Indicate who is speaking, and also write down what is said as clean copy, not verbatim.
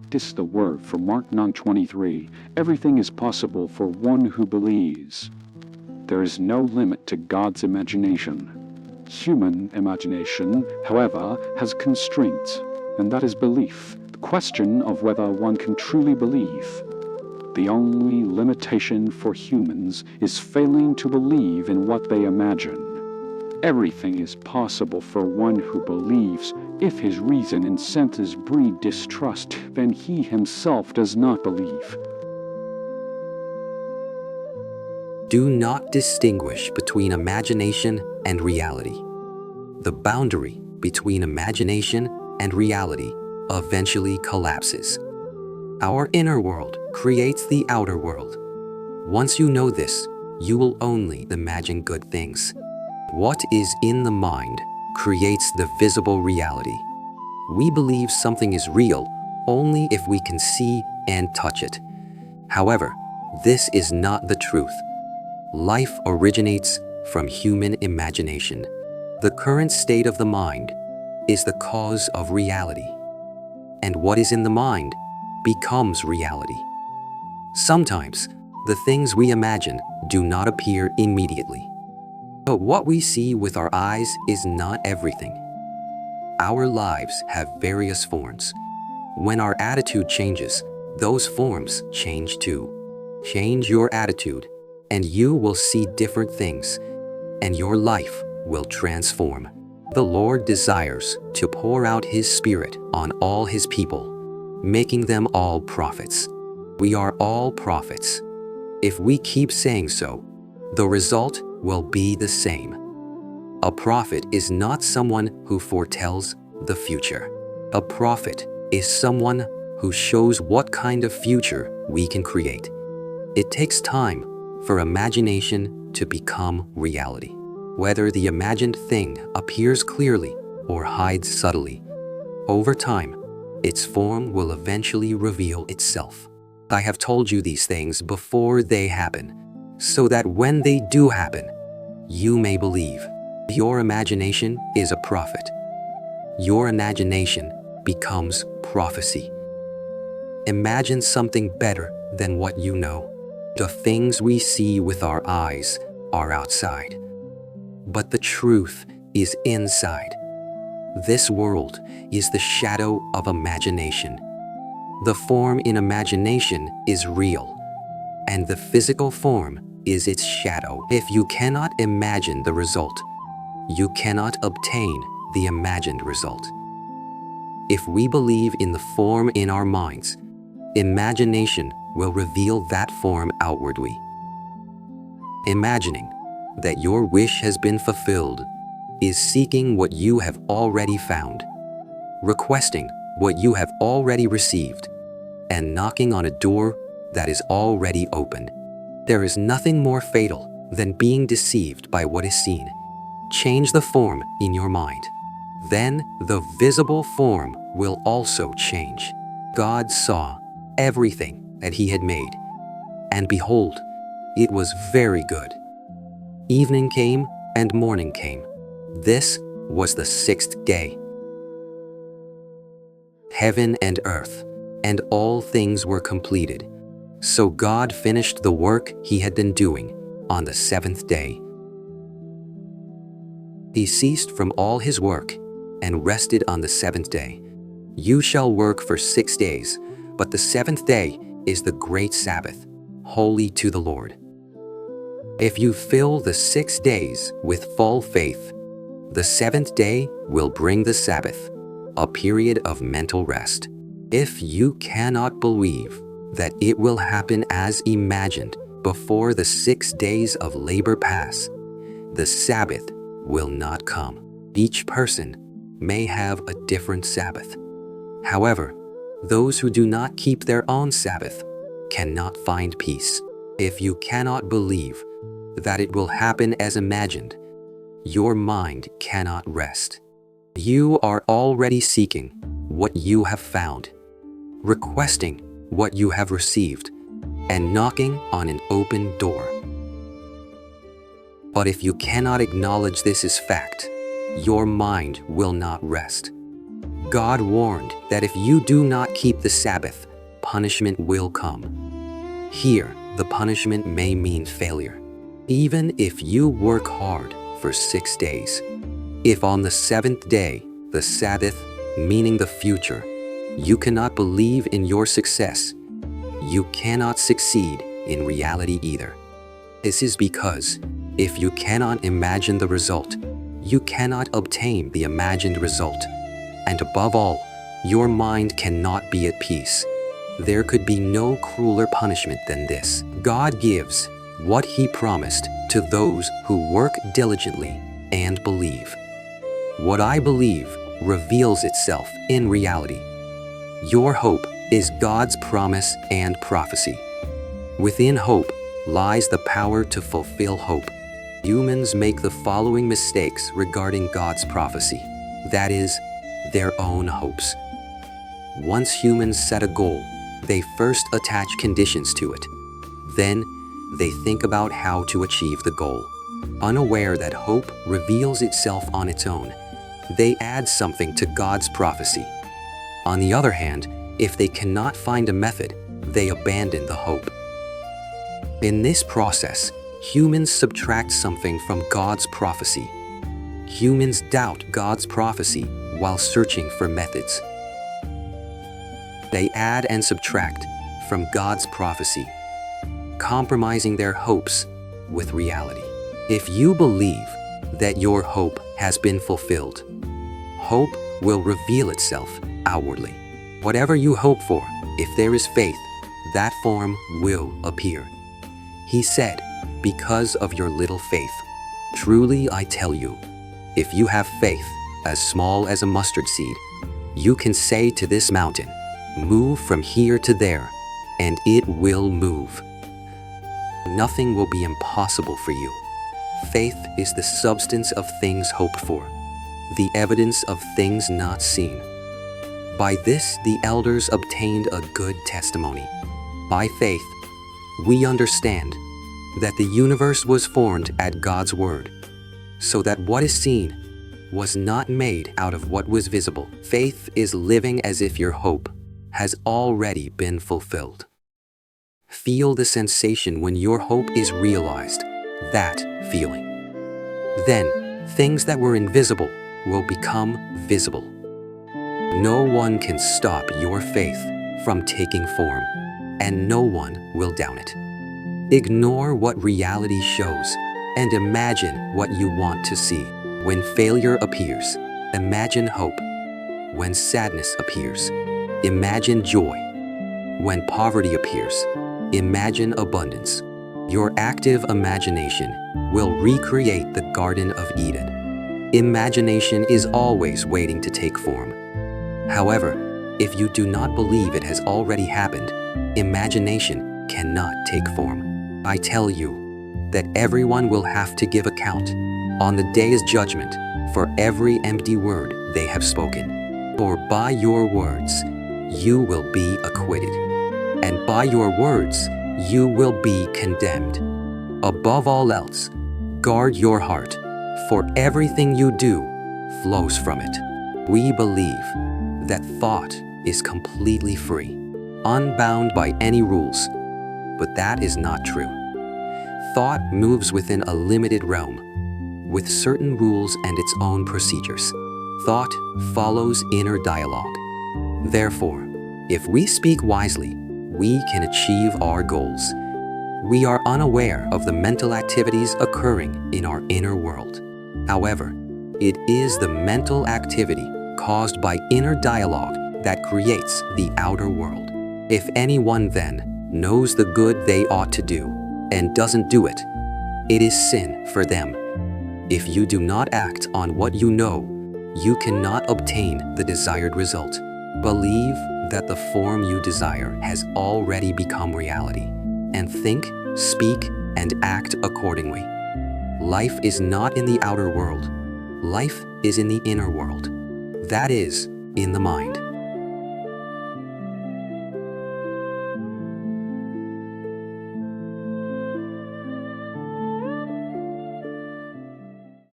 Speaker 1: practice the word from Mark 9:23. Everything is possible for one who believes. There is no limit to God's imagination. Human imagination, however, has constraints, and that is belief. The question of whether one can truly believe. The only limitation for humans is failing to believe in what they imagine. Everything is possible for one who believes. If his reason and senses breed distrust, then he himself does not believe.
Speaker 2: Do not distinguish between imagination and reality. The boundary between imagination and reality eventually collapses. Our inner world creates the outer world. Once you know this, you will only imagine good things. What is in the mind creates the visible reality. We believe something is real only if we can see and touch it. However, this is not the truth. Life originates from human imagination. The current state of the mind is the cause of reality. And what is in the mind becomes reality. Sometimes, the things we imagine do not appear immediately. But what we see with our eyes is not everything. Our lives have various forms. When our attitude changes, those forms change too. Change your attitude, and you will see different things, and your life will transform. The Lord desires to pour out His Spirit on all His people, making them all prophets. We are all prophets. If we keep saying so, the result will be the same. A prophet is not someone who foretells the future. A prophet is someone who shows what kind of future we can create. It takes time for imagination to become reality. Whether the imagined thing appears clearly or hides subtly, over time, its form will eventually reveal itself. I have told you these things before they happen, so that when they do happen, you may believe. Your imagination is a prophet. Your imagination becomes prophecy. Imagine something better than what you know. The things we see with our eyes are outside, but the truth is inside. This world is the shadow of imagination. The form in imagination is real, and the physical form is its shadow. If you cannot imagine the result, you cannot obtain the imagined result. If we believe in the form in our minds, imagination will reveal that form outwardly. Imagining that your wish has been fulfilled is seeking what you have already found, requesting what you have already received, and knocking on a door that is already opened. There is nothing more fatal than being deceived by what is seen. Change the form in your mind. Then the visible form will also change. God saw everything that He had made, and behold, it was very good. Evening came and morning came. This was the sixth day. Heaven and earth and all things were completed. So God finished the work He had been doing on the seventh day. He ceased from all His work and rested on the seventh day. You shall work for 6 days, but the seventh day is the great Sabbath, holy to the Lord. If you fill the 6 days with full faith, the seventh day will bring the Sabbath, a period of mental rest. If you cannot believe that it will happen as imagined before the 6 days of labor pass, the Sabbath will not come. Each person may have a different Sabbath. However, those who do not keep their own Sabbath cannot find peace. If you cannot believe that it will happen as imagined, your mind cannot rest. You are already seeking what you have found, requesting what you have received, and knocking on an open door. But if you cannot acknowledge this as fact, your mind will not rest. God warned that if you do not keep the Sabbath, punishment will come. Here, the punishment may mean failure. Even if you work hard for 6 days. If on the 7th day, the Sabbath, meaning the future, you cannot believe in your success, you cannot succeed in reality either. This is because if you cannot imagine the result, you cannot obtain the imagined result. And above all, your mind cannot be at peace. There could be no crueler punishment than this. God gives what He promised to those who work diligently and believe. What I believe reveals itself in reality. Your hope is God's promise and prophecy. Within hope lies the power to fulfill hope. Humans make the following mistakes regarding God's prophecy, that is, their own hopes. Once humans set a goal, they first attach conditions to it. Then, they think about how to achieve the goal. Unaware that hope reveals itself on its own, they add something to God's prophecy. On the other hand, if they cannot find a method, they abandon the hope. In this process, humans subtract something from God's prophecy. Humans doubt God's prophecy while searching for methods. They add and subtract from God's prophecy, compromising their hopes with reality. If you believe that your hope has been fulfilled, hope will reveal itself outwardly. Whatever you hope for, if there is faith, that form will appear. He said, because of your little faith. Truly I tell you, if you have faith as small as a mustard seed, you can say to this mountain, move from here to there, and it will move. Nothing will be impossible for you. Faith is the substance of things hoped for, the evidence of things not seen. By this the elders obtained a good testimony. By faith, we understand that the universe was formed at God's word, so that what is seen was not made out of what was visible. Faith is living as if your hope has already been fulfilled. Feel the sensation when your hope is realized, that feeling. Then, things that were invisible will become visible. No one can stop your faith from taking form, and no one will down it. Ignore what reality shows and imagine what you want to see. When failure appears, imagine hope. When sadness appears, imagine joy. When poverty appears, imagine abundance. Your active imagination will recreate the Garden of Eden. Imagination is always waiting to take form. However, if you do not believe it has already happened, imagination cannot take form. I tell you that everyone will have to give account on the day's judgment for every empty word they have spoken. For by your words you will be acquitted, and by your words you will be condemned. Above all else, guard your heart, for everything you do flows from it. We believe that thought is completely free, unbound by any rules, but that is not true. Thought moves within a limited realm, with certain rules and its own procedures. Thought follows inner dialogue. Therefore, if we speak wisely, we can achieve our goals. We are unaware of the mental activities occurring in our inner world. However, it is the mental activity caused by inner dialogue that creates the outer world. If anyone then knows the good they ought to do and doesn't do it, it is sin for them. If you do not act on what you know, you cannot obtain the desired result. Believe that the form you desire has already become reality, and think, speak, and act accordingly. Life is not in the outer world. Life is in the inner world. That is, in the mind.